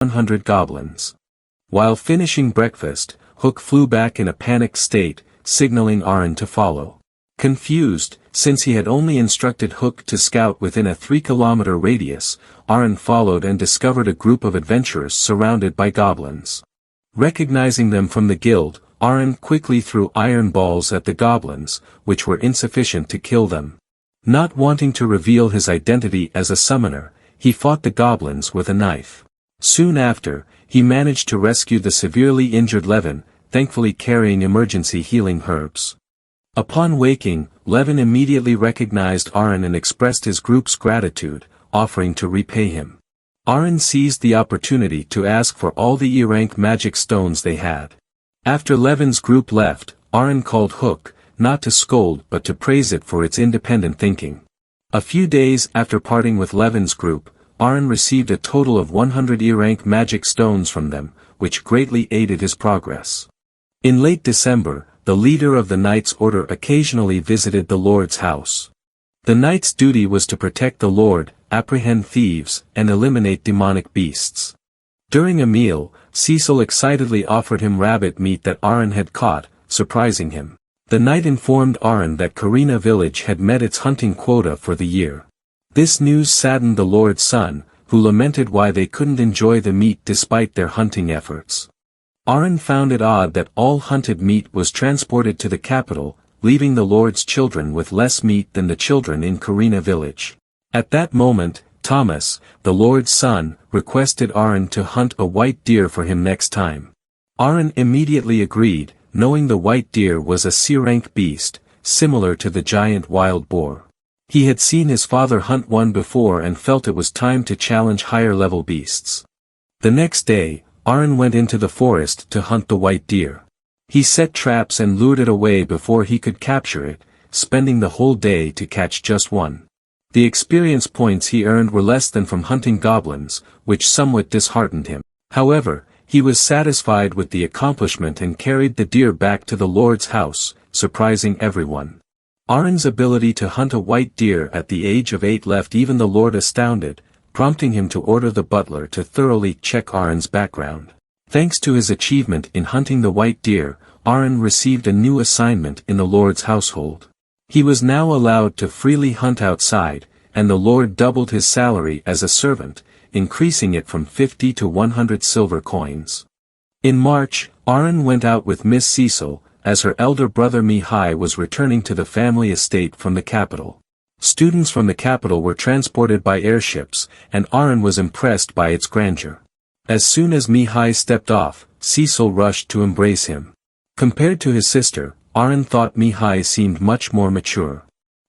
100 goblins. While finishing breakfast, Hook flew back in a panicked state, signaling Aron to follow. Confused, since he had only instructed Hook to scout within a 3-kilometer radius, Aron followed and discovered a group of adventurers surrounded by goblins. Recognizing them from the guild, Aron quickly threw iron balls at the goblins, which were insufficient to kill them. Not wanting to reveal his identity as a summoner, he fought the goblins with a knife. Soon after, he managed to rescue the severely injured Levin, thankfully carrying emergency healing herbs. Upon waking, Levin immediately recognized Aron and expressed his group's gratitude, offering to repay him. Aron seized the opportunity to ask for all the E-rank magic stones they had. After Levin's group left, Aron called Hook, not to scold but to praise it for its independent thinking. A few days after parting with Levin's group, Aron received a total of 100 E-rank magic stones from them, which greatly aided his progress. In late December, the leader of the Knights' Order occasionally visited the Lord's house. The Knight's duty was to protect the Lord, apprehend thieves, and eliminate demonic beasts. During a meal, Cecil excitedly offered him rabbit meat that Aron had caught, surprising him. The knight informed Aron that Karina village had met its hunting quota for the year. This news saddened the Lord's son, who lamented why they couldn't enjoy the meat despite their hunting efforts. Aron found it odd that all hunted meat was transported to the capital, leaving the Lord's children with less meat than the children in Karina village. At that moment, Thomas, the Lord's son, requested Aron to hunt a white deer for him next time. Aron immediately agreed, knowing the white deer was a C-rank beast, similar to the giant wild boar. He had seen his father hunt one before and felt it was time to challenge higher-level beasts. The next day, Aron went into the forest to hunt the white deer. He set traps and lured it away before he could capture it, spending the whole day to catch just one. The experience points he earned were less than from hunting goblins, which somewhat disheartened him. However, he was satisfied with the accomplishment and carried the deer back to the Lord's house, surprising everyone. Aron's ability to hunt a white deer at the age of 8 left even the Lord astounded, prompting him to order the butler to thoroughly check Aron's background. Thanks to his achievement in hunting the white deer, Aron received a new assignment in the Lord's household. He was now allowed to freely hunt outside, and the Lord doubled his salary as a servant, increasing it from 50 to 100 silver coins. In March, Aron went out with Miss Cecil, as her elder brother Mihai was returning to the family estate from the capital. Students from the capital were transported by airships, and Aron was impressed by its grandeur. As soon as Mihai stepped off, Cecil rushed to embrace him. Compared to his sister, Aron thought Mihai seemed much more mature.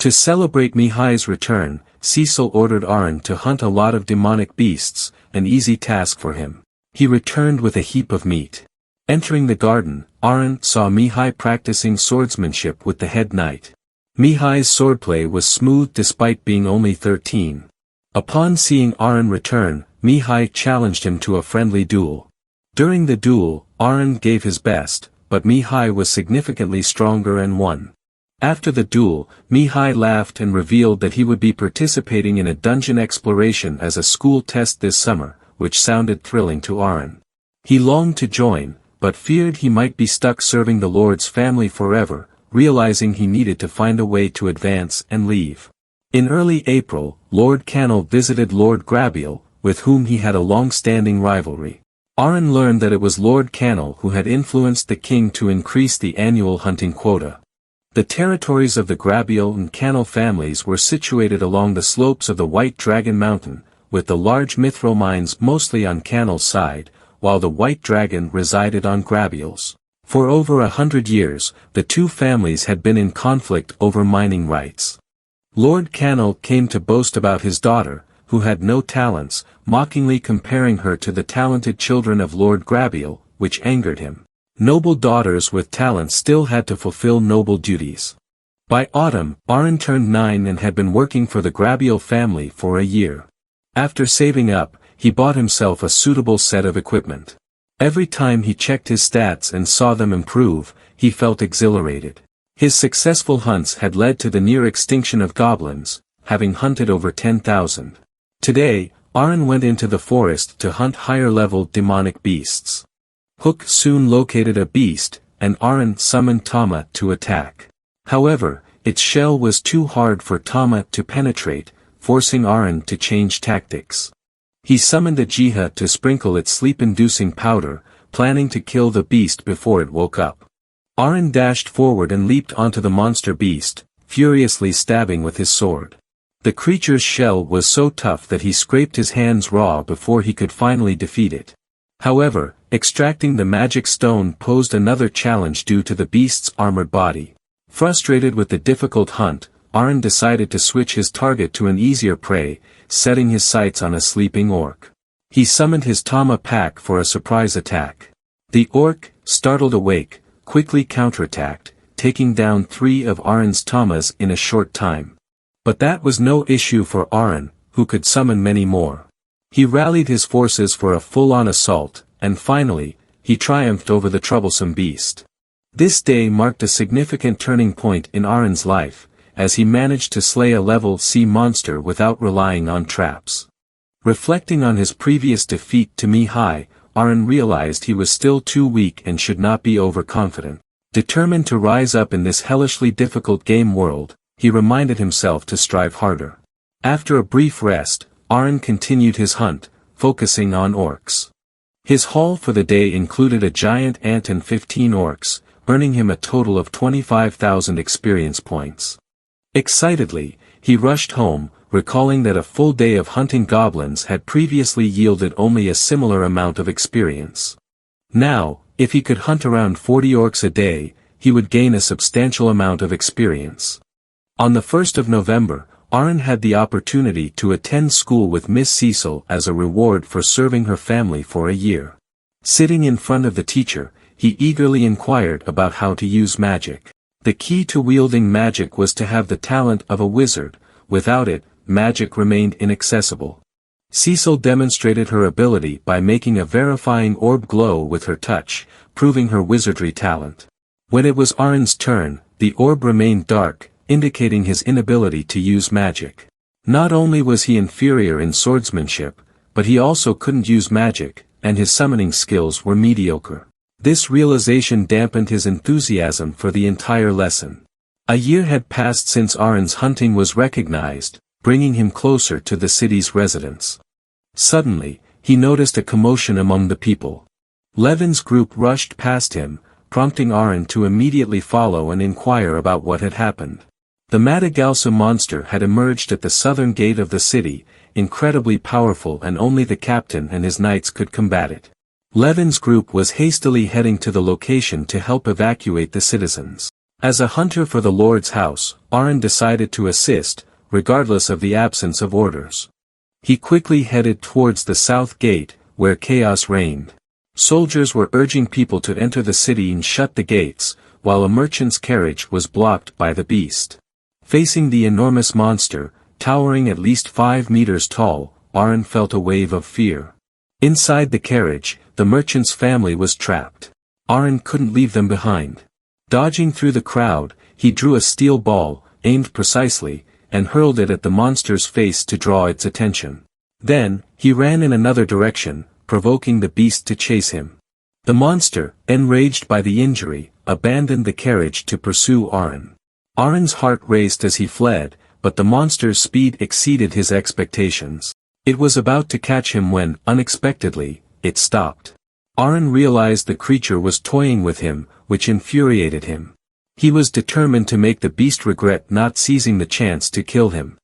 To celebrate Mihai's return, Cecil ordered Aron to hunt a lot of demonic beasts, an easy task for him. He returned with a heap of meat. Entering the garden, Aron saw Mihai practicing swordsmanship with the head knight. Mihai's swordplay was smooth despite being only 13. Upon seeing Aron return, Mihai challenged him to a friendly duel. During the duel, Aron gave his best, but Mihai was significantly stronger and won. After the duel, Mihai laughed and revealed that he would be participating in a dungeon exploration as a school test this summer, which sounded thrilling to Aron. He longed to join, but feared he might be stuck serving the Lord's family forever, realizing he needed to find a way to advance and leave. In early April, Lord Cannel visited Lord Grabiel, with whom he had a long-standing rivalry. Aron learned that it was Lord Cannel who had influenced the king to increase the annual hunting quota. The territories of the Grabiel and Cannel families were situated along the slopes of the White Dragon Mountain, with the large mithril mines mostly on Cannel's side, while the White Dragon resided on Grabiel's. For over 100 years, the two families had been in conflict over mining rights. Lord Cannel came to boast about his daughter, who had no talents, mockingly comparing her to the talented children of Lord Grabiel, which angered him. Noble daughters with talent still had to fulfill noble duties. By autumn, Aron turned 9 and had been working for the Grabiel family for a year. After saving up, he bought himself a suitable set of equipment. Every time he checked his stats and saw them improve, he felt exhilarated. His successful hunts had led to the near extinction of goblins, having hunted over 10,000. Today, Arin went into the forest to hunt higher-level demonic beasts. Hook soon located a beast, and Arin summoned Tama to attack. However, its shell was too hard for Tama to penetrate, forcing Arin to change tactics. He summoned a Jiha to sprinkle its sleep-inducing powder, planning to kill the beast before it woke up. Arin dashed forward and leaped onto the monster beast, furiously stabbing with his sword. The creature's shell was so tough that he scraped his hands raw before he could finally defeat it. However, extracting the magic stone posed another challenge due to the beast's armored body. Frustrated with the difficult hunt, Arin decided to switch his target to an easier prey, setting his sights on a sleeping orc. He summoned his Tama pack for a surprise attack. The orc, startled awake, quickly counterattacked, taking down 3 of Arin's Tamas in a short time. But that was no issue for Arin, who could summon many more. He rallied his forces for a full-on assault, and finally, he triumphed over the troublesome beast. This day marked a significant turning point in Arin's life, as he managed to slay a level C monster without relying on traps. Reflecting on his previous defeat to Mihai, Arin realized he was still too weak and should not be overconfident. Determined to rise up in this hellishly difficult game world, he reminded himself to strive harder. After a brief rest, Arin continued his hunt, focusing on orcs. His haul for the day included a giant ant and 15 orcs, earning him a total of 25,000 experience points. Excitedly, he rushed home, recalling that a full day of hunting goblins had previously yielded only a similar amount of experience. Now, if he could hunt around 40 orcs a day, he would gain a substantial amount of experience. On the 1st of November, Arin had the opportunity to attend school with Miss Cecil as a reward for serving her family for a year. Sitting in front of the teacher, he eagerly inquired about how to use magic. The key to wielding magic was to have the talent of a wizard. Without it, magic remained inaccessible. Cecil demonstrated her ability by making a verifying orb glow with her touch, proving her wizardry talent. When it was Arin's turn, the orb remained dark, indicating his inability to use magic. Not only was he inferior in swordsmanship, but he also couldn't use magic, and his summoning skills were mediocre. This realization dampened his enthusiasm for the entire lesson. A year had passed since Arin's hunting was recognized, bringing him closer to the city's residents. Suddenly, he noticed a commotion among the people. Levin's group rushed past him, prompting Arin to immediately follow and inquire about what had happened. The Madagalsa monster had emerged at the southern gate of the city, incredibly powerful, and only the captain and his knights could combat it. Levin's group was hastily heading to the location to help evacuate the citizens. As a hunter for the Lord's house, Arin decided to assist, regardless of the absence of orders. He quickly headed towards the south gate, where chaos reigned. Soldiers were urging people to enter the city and shut the gates, while a merchant's carriage was blocked by the beast. Facing the enormous monster, towering at least 5 meters tall, Arin felt a wave of fear. Inside the carriage, the merchant's family was trapped. Arin couldn't leave them behind. Dodging through the crowd, he drew a steel ball, aimed precisely, and hurled it at the monster's face to draw its attention. Then, he ran in another direction, provoking the beast to chase him. The monster, enraged by the injury, abandoned the carriage to pursue Arin. Arin's heart raced as he fled, but the monster's speed exceeded his expectations. It was about to catch him when, unexpectedly, it stopped. Arin realized the creature was toying with him, which infuriated him. He was determined to make the beast regret not seizing the chance to kill him.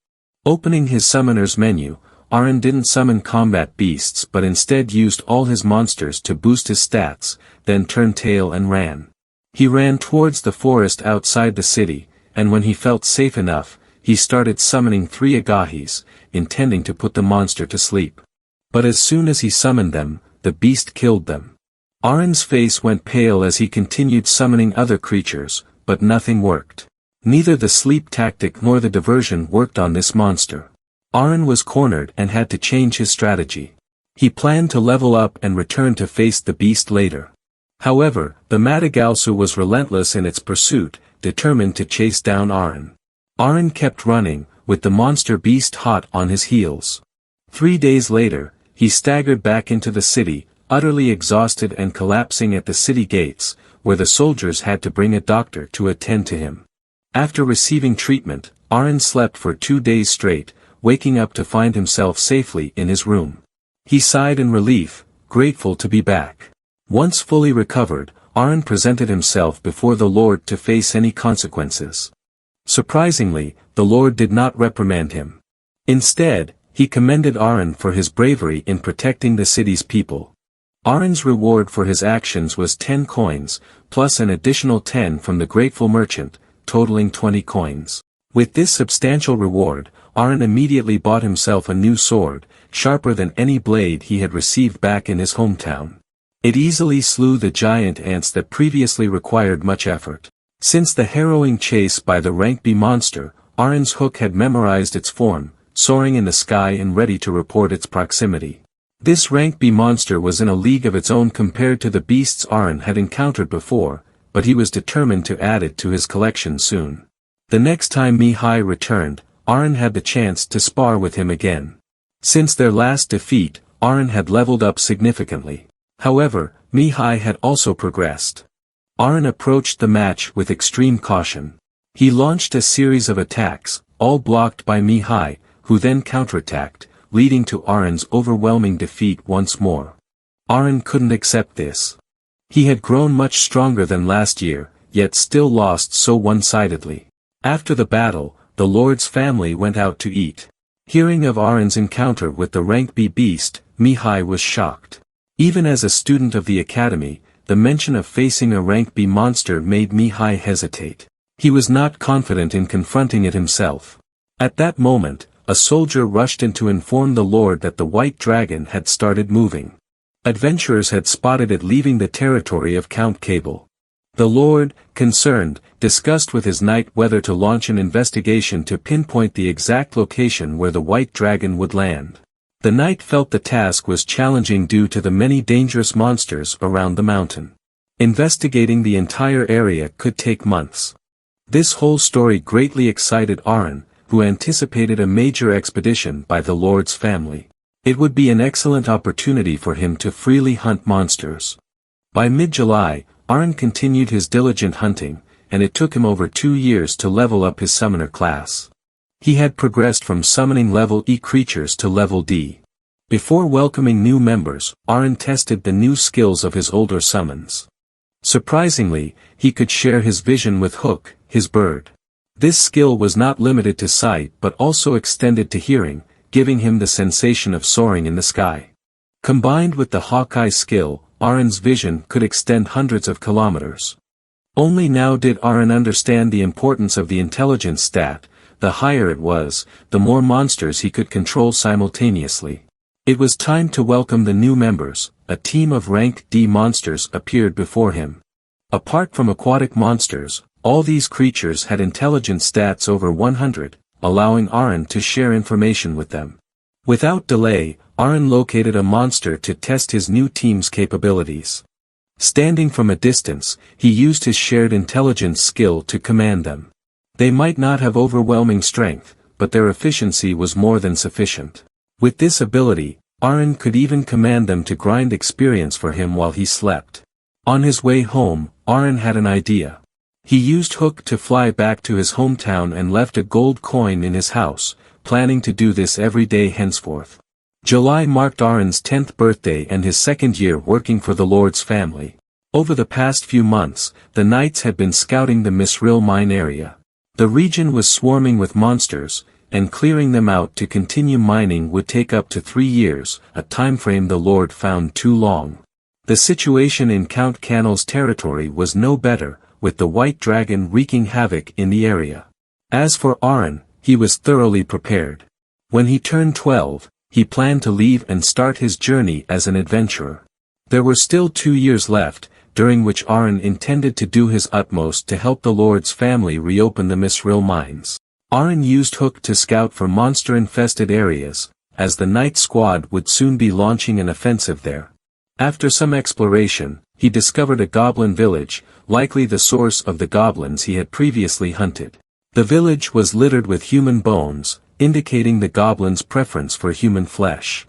Opening his summoner's menu, Arin didn't summon combat beasts but instead used all his monsters to boost his stats, then turned tail and ran. He ran towards the forest outside the city, and when he felt safe enough, he started summoning 3 agahis, intending to put the monster to sleep. But as soon as he summoned them, the beast killed them. Arin's face went pale as he continued summoning other creatures, but nothing worked. Neither the sleep tactic nor the diversion worked on this monster. Arin was cornered and had to change his strategy. He planned to level up and return to face the beast later. However, the Madagalsa was relentless in its pursuit, determined to chase down Arin. Arin kept running, with the monster beast hot on his heels. 3 days later, he staggered back into the city, utterly exhausted and collapsing at the city gates, where the soldiers had to bring a doctor to attend to him. After receiving treatment, Aron slept for 2 days straight, waking up to find himself safely in his room. He sighed in relief, grateful to be back. Once fully recovered, Aron presented himself before the Lord to face any consequences. Surprisingly, the Lord did not reprimand him. Instead, he commended Aron for his bravery in protecting the city's people. Aron's reward for his actions was 10 coins, plus an additional 10 from the grateful merchant, totaling 20 coins. With this substantial reward, Aron immediately bought himself a new sword, sharper than any blade he had received back in his hometown. It easily slew the giant ants that previously required much effort. Since the harrowing chase by the rank B monster, Aron's hook had memorized its form, soaring in the sky and ready to report its proximity. This rank B monster was in a league of its own compared to the beasts Aron had encountered before, but he was determined to add it to his collection soon. The next time Mihai returned, Aron had the chance to spar with him again. Since their last defeat, Aron had leveled up significantly. However, Mihai had also progressed. Aron approached the match with extreme caution. He launched a series of attacks, all blocked by Mihai, who then counterattacked, leading to Aron's overwhelming defeat once more. Aron couldn't accept this. He had grown much stronger than last year, yet still lost so one-sidedly. After the battle, the Lord's family went out to eat. Hearing of Aron's encounter with the rank B beast, Mihai was shocked. Even as a student of the academy, the mention of facing a rank B monster made Mihai hesitate. He was not confident in confronting it himself. At that moment, a soldier rushed in to inform the Lord that the white dragon had started moving. Adventurers had spotted it leaving the territory of Count Cable. The Lord, concerned, discussed with his knight whether to launch an investigation to pinpoint the exact location where the white dragon would land. The knight felt the task was challenging due to the many dangerous monsters around the mountain. Investigating the entire area could take months. This whole story greatly excited Aron, who anticipated a major expedition by the Lord's family. It would be an excellent opportunity for him to freely hunt monsters. By mid-July, Aron continued his diligent hunting, and it took him over 2 years to level up his summoner class. He had progressed from summoning level E creatures to level D. Before welcoming new members, Aron tested the new skills of his older summons. Surprisingly, he could share his vision with Hook, his bird. This skill was not limited to sight but also extended to hearing, giving him the sensation of soaring in the sky. Combined with the Hawkeye skill, Aron's vision could extend hundreds of kilometers. Only now did Aron understand the importance of the intelligence stat. The higher it was, the more monsters he could control simultaneously. It was time to welcome the new members. A team of rank D monsters appeared before him. Apart from aquatic monsters, all these creatures had intelligence stats over 100, allowing Aron to share information with them. Without delay, Aron located a monster to test his new team's capabilities. Standing from a distance, he used his shared intelligence skill to command them. They might not have overwhelming strength, but their efficiency was more than sufficient. With this ability, Aron could even command them to grind experience for him while he slept. On his way home, Aron had an idea. He used Hook to fly back to his hometown and left a gold coin in his house, planning to do this every day henceforth. July marked Aron's 10th birthday and his second year working for the Lord's family. Over the past few months, the knights had been scouting the Misril mine area. The region was swarming with monsters, and clearing them out to continue mining would take up to 3 years, a timeframe the Lord found too long. The situation in Count Cannel's territory was no better, with the white dragon wreaking havoc in the area. As for Aron, he was thoroughly prepared. When he turned 12, he planned to leave and start his journey as an adventurer. There were still 2 years left, during which Aron intended to do his utmost to help the Lord's family reopen the Misril mines. Aron used Hook to scout for monster-infested areas, as the Knight squad would soon be launching an offensive there. After some exploration, he discovered a goblin village, likely the source of the goblins he had previously hunted. The village was littered with human bones, indicating the goblin's preference for human flesh.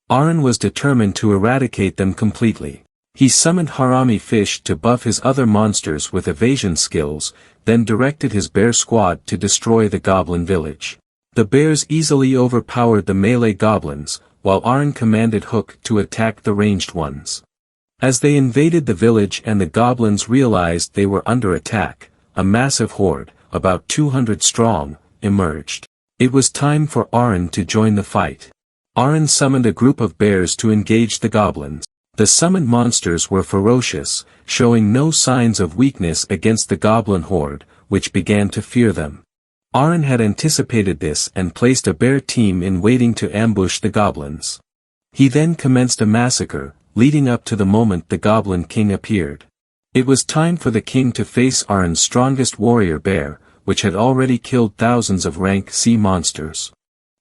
Arin was determined to eradicate them completely. He summoned Harami Fish to buff his other monsters with evasion skills, then directed his bear squad to destroy the goblin village. The bears easily overpowered the melee goblins, while Arin commanded Hook to attack the ranged ones. As they invaded the village and the goblins realized they were under attack, a massive horde, about 200 strong, emerged. It was time for Arin to join the fight. Arin summoned a group of bears to engage the goblins. The summoned monsters were ferocious, showing no signs of weakness against the goblin horde, which began to fear them. Arin had anticipated this and placed a bear team in waiting to ambush the goblins. He then commenced a massacre, leading up to the moment the Goblin King appeared. It was time for the king to face Arin's strongest warrior bear, which had already killed thousands of rank C monsters.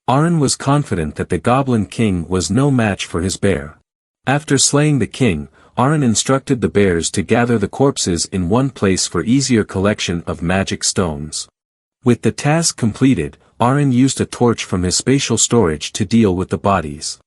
Arin was confident that the Goblin King was no match for his bear. After slaying the king, Arin instructed the bears to gather the corpses in one place for easier collection of magic stones. With the task completed, Arin used a torch from his spatial storage to deal with the bodies.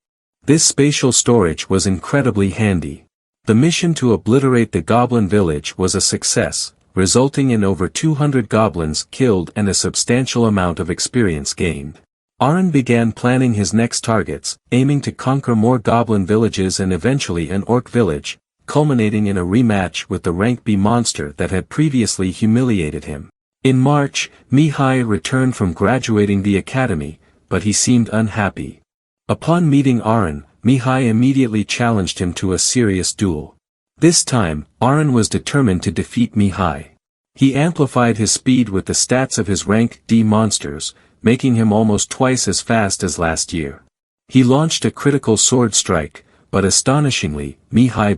This spatial storage was incredibly handy. The mission to obliterate the goblin village was a success, resulting in over 200 goblins killed and a substantial amount of experience gained. Arin began planning his next targets, aiming to conquer more goblin villages and eventually an orc village, culminating in a rematch with the rank B monster that had previously humiliated him. In March, Mihai returned from graduating the academy, but he seemed unhappy. Upon meeting Arin, Mihai immediately challenged him to a serious duel. This time, Arin was determined to defeat Mihai. He amplified his speed with the stats of his rank D monsters, making him almost twice as fast as last year. He launched a critical sword strike, but astonishingly, Mihai